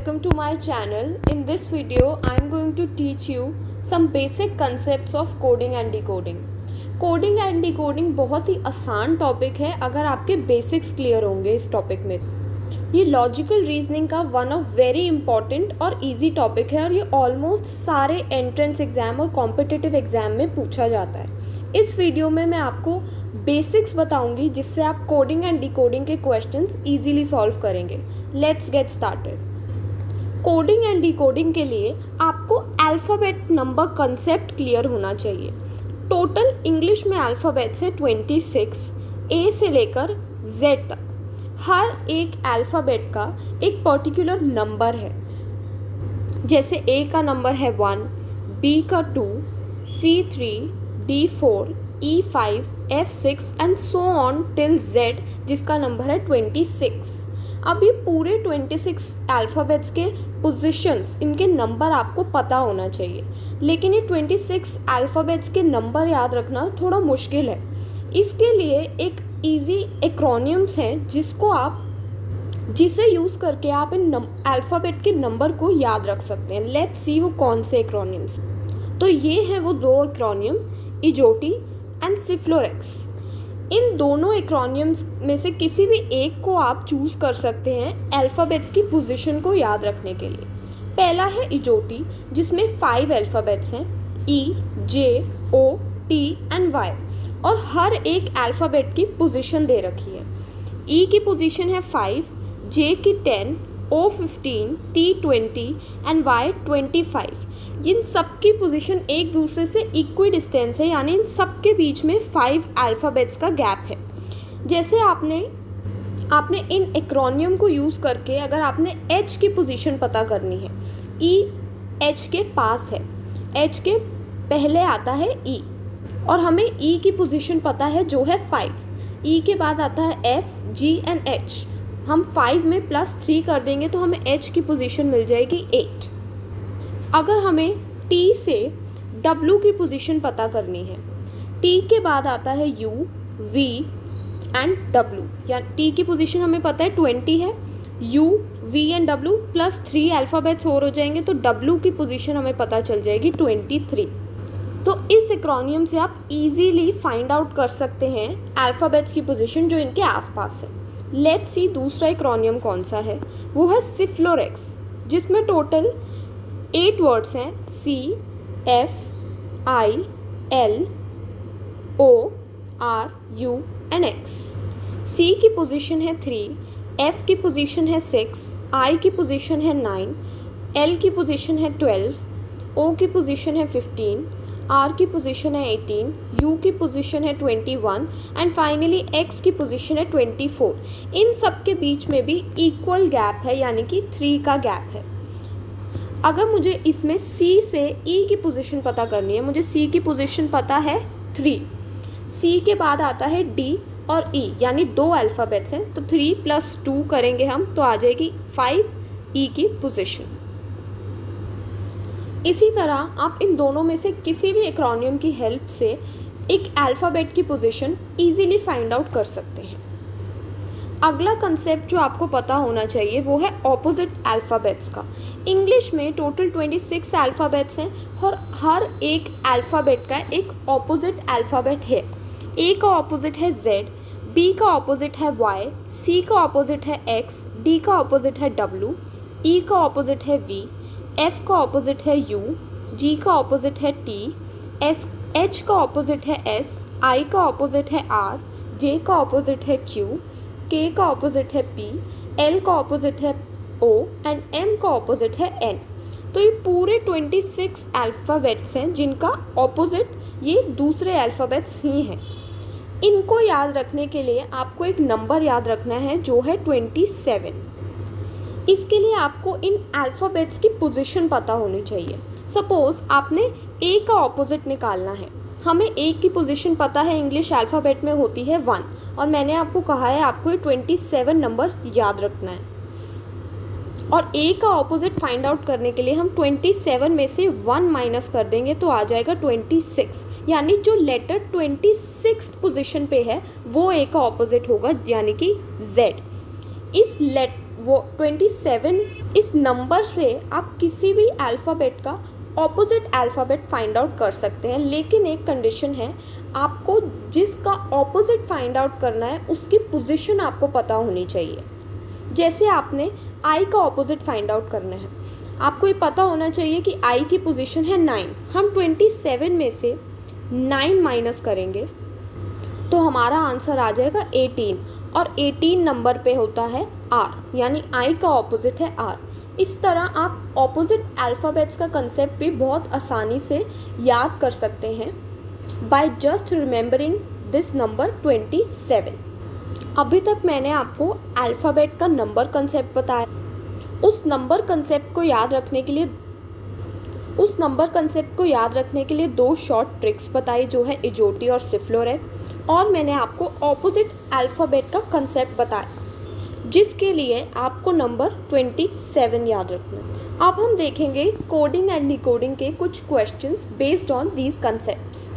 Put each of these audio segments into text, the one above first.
welcome to my channel. In this video, I am going to teach you some basic concepts of coding and decoding. Coding and decoding बहुत ही आसान topic है अगर आपके basics clear होंगे इस topic में। ये लॉजिकल रीजनिंग का वन ऑफ वेरी इंपॉर्टेंट और इजी टॉपिक है और ये ऑलमोस्ट सारे एंट्रेंस एग्ज़ाम और कॉम्पिटिटिव एग्ज़ाम में पूछा जाता है। इस वीडियो में मैं आपको बेसिक्स बताऊंगी जिससे आप कोडिंग एंड डिकोडिंग के क्वेश्चंस इजीली सॉल्व करेंगे। Let's get started. Coding and decoding के लिए आपको अल्फ़ाबेट नंबर कंसेप्ट क्लियर होना चाहिए। टोटल इंग्लिश में अल्फ़ाबेट्स है 26, ए से लेकर जेड तक। हर एक अल्फ़ाबेट का एक पर्टिकुलर नंबर है, जैसे ए का नंबर है 1, बी का 2, सी 3, D 4, E 5, F 6 and so on till Z जिसका नंबर है 26। अब ये पूरे 26 अल्फ़ाबेट्स के पोजीशंस, इनके नंबर आपको पता होना चाहिए, लेकिन ये 26 अल्फ़ाबेट्स के नंबर याद रखना थोड़ा मुश्किल है। इसके लिए एक इजी एक्रोनियम्स हैं जिसे यूज़ करके आप इन अल्फ़ाबेट के नंबर को याद रख सकते हैं। लेट्स सी वो कौन से एक्रोनियम्स। तो ये हैं वो दो एक्रोनियम, इजोटी एंड सिफ्लोरेक्स। इन दोनों एक्रोनियम्स में से किसी भी एक को आप चूज़ कर सकते हैं अल्फ़ाबेट्स की पोजीशन को याद रखने के लिए। पहला है इजोटी, जिसमें 5 अल्फ़ाबेट्स हैं, ई, जे, ओ, टी एंड वाई, और हर एक अल्फ़ाबेट की पोजीशन दे रखी है। ई की पोजीशन है 5, जे की 10, ओ 15, टी 20 एंड वाई 25। इन सब की पोजीशन एक दूसरे से इक्वी डिस्टेंस है, यानी इन सब के बीच में 5 अल्फ़ाबेट्स का गैप है। जैसे आपने इन एक्रोनियम को यूज़ करके अगर आपने एच की पोजीशन पता करनी है, ई एच के पास है, एच के पहले आता है ई, और हमें ई की पोजीशन पता है जो है 5। ई के बाद आता है एफ, जी एंड एच। हम 5 में +3 कर देंगे तो हमें एच की पोजीशन मिल जाएगी 8। अगर हमें टी से डब्लू की पोजीशन पता करनी है, टी के बाद आता है यू, वी एंड डब्लू, या टी की पोजीशन हमें पता है 20 है, U, V and W +3 alphabets और हो जाएंगे तो डब्लू की पोजीशन हमें पता चल जाएगी 23। तो इस एक्रोनियम से आप इजीली फाइंड आउट कर सकते हैं अल्फ़ाबेट्स की पोजीशन जो इनके आसपास है। लेट्स सी दूसरा एक्रोनियम कौन सा है, वो है सिफ्लोरेक्स, जिसमें टोटल 8 वर्ड्स हैं, C, F, I, L, O, R, U and X. C की पोजीशन है 3, एफ की पोजीशन है 6, आई की पोजीशन है 9, एल की पोजीशन है 12, ओ की पोजीशन है 15, आर की पोजीशन है 18, यू की पोजीशन है 21 एंड फाइनली एक्स की पोजीशन है 24। इन सब के बीच में भी इक्वल गैप है, यानी कि 3 का गैप है। अगर मुझे इसमें सी से ई की पोजीशन पता करनी है, मुझे सी की पोजीशन पता है 3, सी के बाद आता है डी और ई, यानी 2 अल्फ़ाबेट्स हैं, तो 3 + 2 करेंगे हम तो आ जाएगी 5 ई की पोजीशन। इसी तरह आप इन दोनों में से किसी भी एक्रोनियम की हेल्प से एक अल्फ़ाबेट की पोजीशन इजीली फाइंड आउट कर सकते हैं। अगला कंसेप्ट जो आपको पता होना चाहिए वो है ऑपोजिट अल्फ़ाबेट्स का। इंग्लिश में टोटल 26 अल्फ़ाबेट्स हैं और हर एक अल्फ़ाबेट का एक ऑपोजिट अल्फ़ाबेट है। ए का ऑपोजिट है जेड, बी का ऑपोजिट है वाई, सी का ऑपोजिट है एक्स, डी का ऑपोजिट है डब्लू, ई का ऑपोजिट है वी, एफ का ऑपोजिट है यू, जी का ऑपोजिट है टी, एच का ऑपोजिट है एस, आई का ऑपोजिट है आर, जे का ऑपोजिट है क्यू, के का ऑपोजिट है पी, एल का ऑपोजिट है ओ एंड एम का ऑपोजिट है एन। तो ये पूरे 26 अल्फ़ाबेट्स हैं जिनका ऑपोजिट ये दूसरे अल्फ़ाबेट्स ही हैं। इनको याद रखने के लिए आपको एक नंबर याद रखना है जो है 27। इसके लिए आपको इन अल्फ़ाबेट्स की पोजीशन पता होनी चाहिए। सपोज़ आपने ए का ऑपोजिट निकालना है, हमें ए की पोजीशन पता है इंग्लिश अल्फ़ाबेट में होती है 1, और मैंने आपको कहा है आपको ये 27 नंबर याद रखना है। और ए का ऑपोजिट फाइंड आउट करने के लिए हम 27 में से 1 माइनस कर देंगे तो आ जाएगा 26, यानी जो लेटर 26 पोजीशन पे है वो ए का ऑपोजिट होगा, यानी कि जेड। इस वो 27 इस नंबर से आप किसी भी अल्फ़ाबेट का ऑपोजिट अल्फ़ाबेट फाइंड आउट कर सकते हैं, लेकिन एक कंडीशन है, आपको जिसका ऑपोजिट फाइंड आउट करना है उसकी पोजीशन आपको पता होनी चाहिए। जैसे आपने आई का ऑपोजिट फाइंड आउट करना है, आपको ये पता होना चाहिए कि आई की पोजीशन है 9। हम 27 में से 9 माइनस करेंगे तो हमारा आंसर आ जाएगा 18, और 18 नंबर पे होता है आर, यानी आई का ऑपोजिट है आर। इस तरह आप ऑपोजिट अल्फ़ाबेट्स का कंसेप्ट भी बहुत आसानी से याद कर सकते हैं by just remembering this number 27। अभी तक मैंने आपको अल्फ़ाबेट का नंबर कंसेप्ट बताया। उस नंबर कंसेप्ट को याद रखने के लिए 2 शॉर्ट ट्रिक्स बताई, जो है इजोटी और सिफ्लोरेट, और मैंने आपको ऑपोजिट अल्फ़ाबेट का कंसेप्ट बताया, जिसके लिए आपको नंबर 27 याद रखना है। अब हम देखेंगे कोडिंग एंड डिकोडिंग के कुछ questions based on these concepts.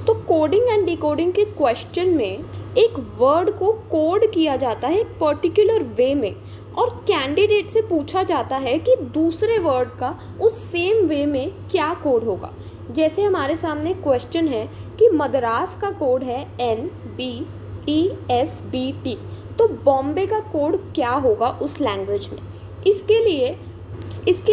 तो कोडिंग एंड डिकोडिंग के क्वेश्चन में एक वर्ड को कोड किया जाता है एक पर्टिकुलर वे में, और कैंडिडेट से पूछा जाता है कि दूसरे वर्ड का उस सेम वे में क्या कोड होगा। जैसे हमारे सामने क्वेश्चन है कि मद्रास का कोड है NBESBT, तो बॉम्बे का कोड क्या होगा उस लैंग्वेज में। इसके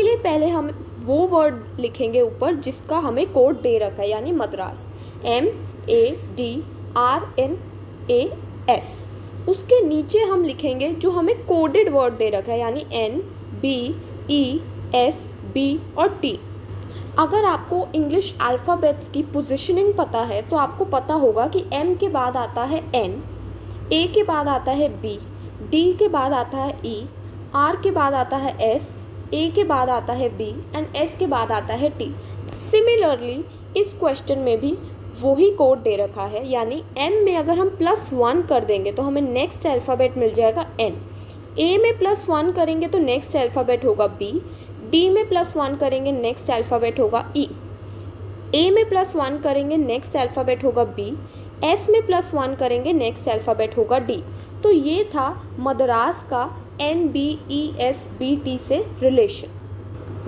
लिए पहले हम वो वर्ड लिखेंगे ऊपर जिसका हमें कोड दे रखा है, यानी मद्रास, MADRNAS। उसके नीचे हम लिखेंगे जो हमें कोडेड वर्ड दे रखा है, यानी NBESB और T। अगर आपको इंग्लिश अल्फ़ाबेट्स की पोजीशनिंग पता है तो आपको पता होगा कि M के बाद आता है N, A के बाद आता है B, D के बाद आता है E, R के बाद आता है S, A के बाद आता है B एंड S के बाद आता है T। सिमिलरली इस क्वेश्चन में भी वही कोड दे रखा है, यानी M में अगर हम +1 कर देंगे तो हमें नेक्स्ट अल्फ़ाबेट मिल जाएगा N, A में +1 करेंगे तो नेक्स्ट अल्फ़ाबेट होगा B, D में +1 करेंगे नेक्स्ट अल्फ़ाबेट होगा E, A में +1 करेंगे नेक्स्ट अल्फ़ाबेट होगा B, S में +1 करेंगे नेक्स्ट अल्फ़ाबेट होगा D। तो ये था मद्रास का NBESBT से रिलेशन।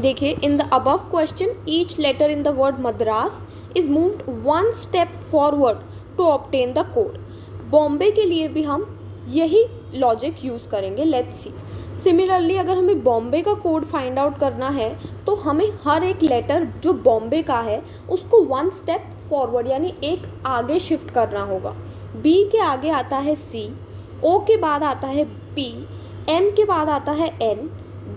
देखिए, in the above question each letter in the word Madras is moved 1 step forward to obtain the code. Bombay के लिए भी हम यही लॉजिक यूज़ करेंगे। Let's see. सिमिलरली अगर हमें बॉम्बे का कोड फाइंड आउट करना है तो हमें हर एक लेटर जो बॉम्बे का है उसको 1 स्टेप फॉरवर्ड, यानी एक आगे शिफ्ट करना होगा। B के आगे आता है C, O के बाद आता है P, M के बाद आता है N,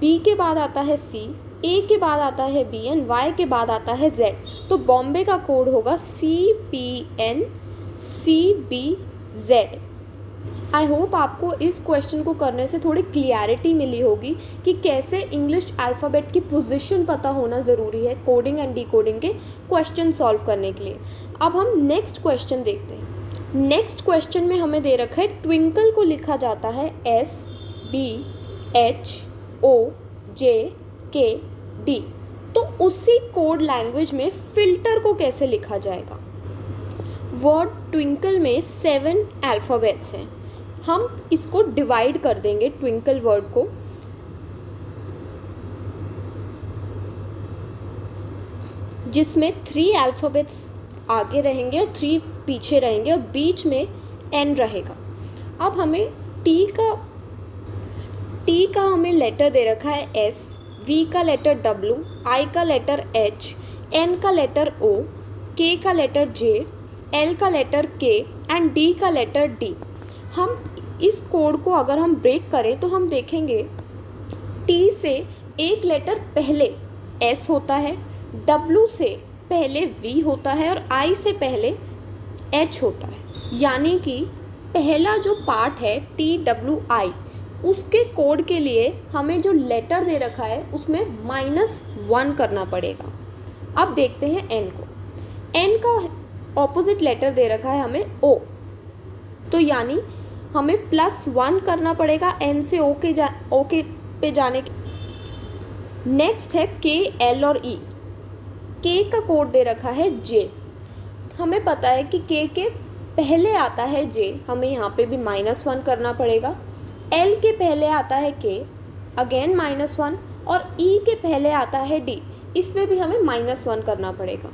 B के बाद आता है C, A के बाद आता है B एंड Y के बाद आता है Z। तो बॉम्बे का कोड होगा CPNCBZ। आई होप आपको इस क्वेश्चन को करने से थोड़ी क्लियरिटी मिली होगी कि कैसे इंग्लिश अल्फ़ाबेट की पोजीशन पता होना ज़रूरी है कोडिंग एंड डिकोडिंग के क्वेश्चन सॉल्व करने के लिए। अब हम नेक्स्ट क्वेश्चन देखते हैं। नेक्स्ट क्वेश्चन में हमें दे रखा है ट्विंकल को लिखा जाता है SBHOJKD। तो उसी कोड लैंग्वेज में फ़िल्टर को कैसे लिखा जाएगा। वर्ड ट्विंकल में 7 अल्फ़ाबेट्स हैं। हम इसको डिवाइड कर देंगे ट्विंकल वर्ड को, जिसमें 3 अल्फ़ाबेट्स आगे रहेंगे और 3 पीछे रहेंगे और बीच में N रहेगा। अब हमें T का हमें लेटर दे रखा है S, V का लेटर W, I का लेटर H, N का लेटर O, K का लेटर J, L का लेटर K एंड D का लेटर D। हम इस कोड को अगर हम ब्रेक करें तो हम देखेंगे T से एक लेटर पहले S होता है, W से पहले V होता है और I से पहले H होता है। यानी कि पहला जो पार्ट है TWI, उसके कोड के लिए हमें जो लेटर दे रखा है उसमें -1 करना पड़ेगा। अब देखते हैं N को। N का ऑपोजिट लेटर दे रखा है हमें O, तो यानी हमें +1 करना पड़ेगा N से O पे जाने के। नेक्स्ट है K, L और E। K का कोड दे रखा है J। हमें पता है कि K के पहले आता है J, हमें यहाँ पे भी -1 करना पड़ेगा। L के पहले आता है K, अगेन -1 और ई के पहले आता है डी, इस पे भी हमें -1 करना पड़ेगा।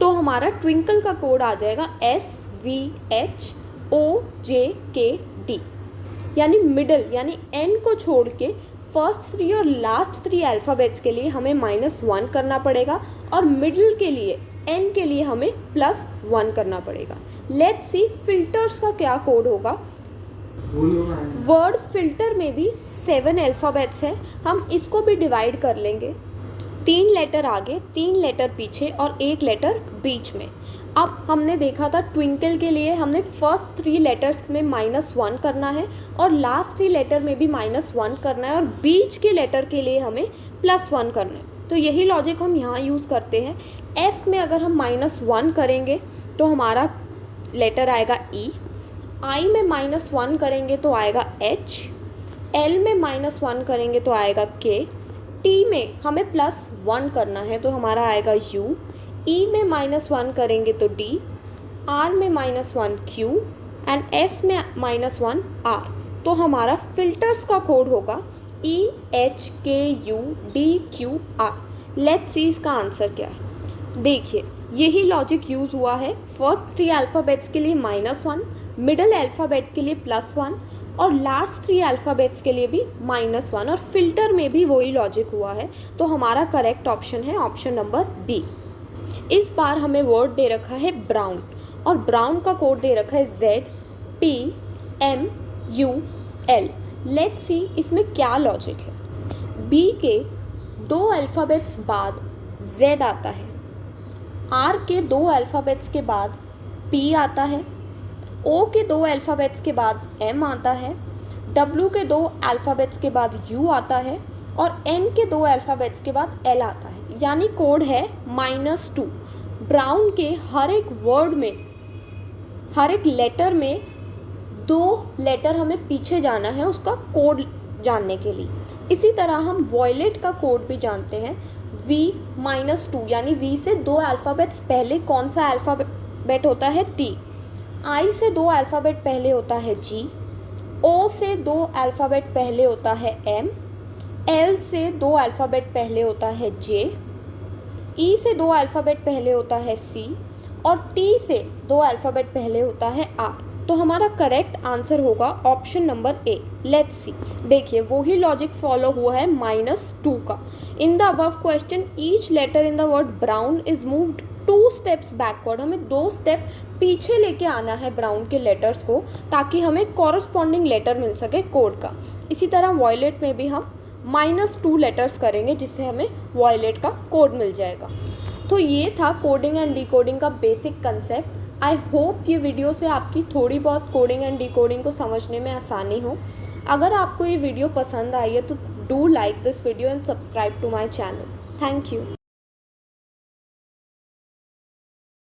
तो हमारा ट्विंकल का कोड आ जाएगा SVHOJKD, यानी मिडल यानी एन को छोड़ के फर्स्ट 3 और लास्ट 3 अल्फ़ाबेट्स के लिए हमें -1 करना पड़ेगा और मिडल के लिए एन के लिए हमें +1 करना पड़ेगा। लेट्स सी फिल्टर्स का क्या कोड होगा। वर्ड फिल्टर में भी 7 अल्फ़ाबेट्स हैं, हम इसको भी डिवाइड कर लेंगे, 3 लेटर आगे 3 लेटर पीछे और 1 लेटर बीच में। अब हमने देखा था ट्विंकल के लिए हमने फर्स्ट 3 लेटर्स में -1 करना है और लास्ट 3 लेटर में भी -1 करना है और बीच के लेटर के लिए हमें +1 करना है। तो यही लॉजिक हम यहाँ यूज़ करते हैं। एफ में अगर हम -1 करेंगे तो हमारा लेटर आएगा ई, आई में -1 करेंगे तो आएगा एच, एल में -1 करेंगे तो आएगा के, टी में हमें +1 करना है तो हमारा आएगा यू, ई में -1 करेंगे तो डी, आर में -1 क्यू एंड एस में -1 आर। तो हमारा फिल्टर्स का कोड होगा EHKUDQR। लेट्स सी इसका आंसर क्या है। देखिए यही लॉजिक यूज़ हुआ है, फर्स्ट 3 अल्फ़ाबेट्स के लिए -1, मिडल अल्फ़ाबेट के लिए +1 और लास्ट 3 अल्फ़ाबेट्स के लिए भी -1 और फिल्टर में भी वही लॉजिक हुआ है। तो हमारा करेक्ट ऑप्शन है ऑप्शन नंबर बी। इस बार हमें वर्ड दे रखा है ब्राउन और ब्राउन का कोड दे रखा है ZPMUL। लेट्स सी इसमें क्या लॉजिक है। बी के 2 अल्फ़ाबेट्स बाद Z आता है, R के 2 अल्फ़ाबेट्स के बाद P आता है, O के 2 अल्फ़ाबेट्स के बाद M आता है, W के 2 अल्फ़ाबेट्स के बाद U आता है और N के 2 अल्फ़ाबेट्स के बाद L आता है। यानी कोड है -2। ब्राउन के हर एक वर्ड में, हर एक लेटर में 2 लेटर हमें पीछे जाना है उसका कोड जानने के लिए। इसी तरह हम वॉयलेट का कोड भी जानते हैं, V-2 यानी V से 2 अल्फ़ाबेट्स पहले कौन सा अल्फ़ाबेट होता है T, I से 2 अल्फ़ाबेट पहले होता है G, O से 2 अल्फ़ाबेट पहले होता है M, L से 2 अल्फ़ाबेट पहले होता है J, E से 2 अल्फ़ाबेट पहले होता है C और T से 2 अल्फ़ाबेट पहले होता है R। तो हमारा करेक्ट आंसर होगा option number A. Let's see, देखिए वही लॉजिक फॉलो हुआ है -2 का। In the above question each letter in the word brown is moved 2 steps backward. हमें 2 स्टेप पीछे लेके आना है ब्राउन के लेटर्स को ताकि हमें कॉरस्पॉन्डिंग लेटर मिल सके कोड का। इसी तरह वॉयलेट में भी हम -2 लेटर्स करेंगे जिससे हमें वॉयलेट का कोड मिल जाएगा। तो ये था कोडिंग एंड डिकोडिंग का बेसिक कंसेप्ट। आई होप ये वीडियो से आपकी थोड़ी बहुत कोडिंग एंड डिकोडिंग को समझने में आसानी हो। अगर आपको ये वीडियो पसंद आई है तो do like this video and subscribe to my channel. Thank you.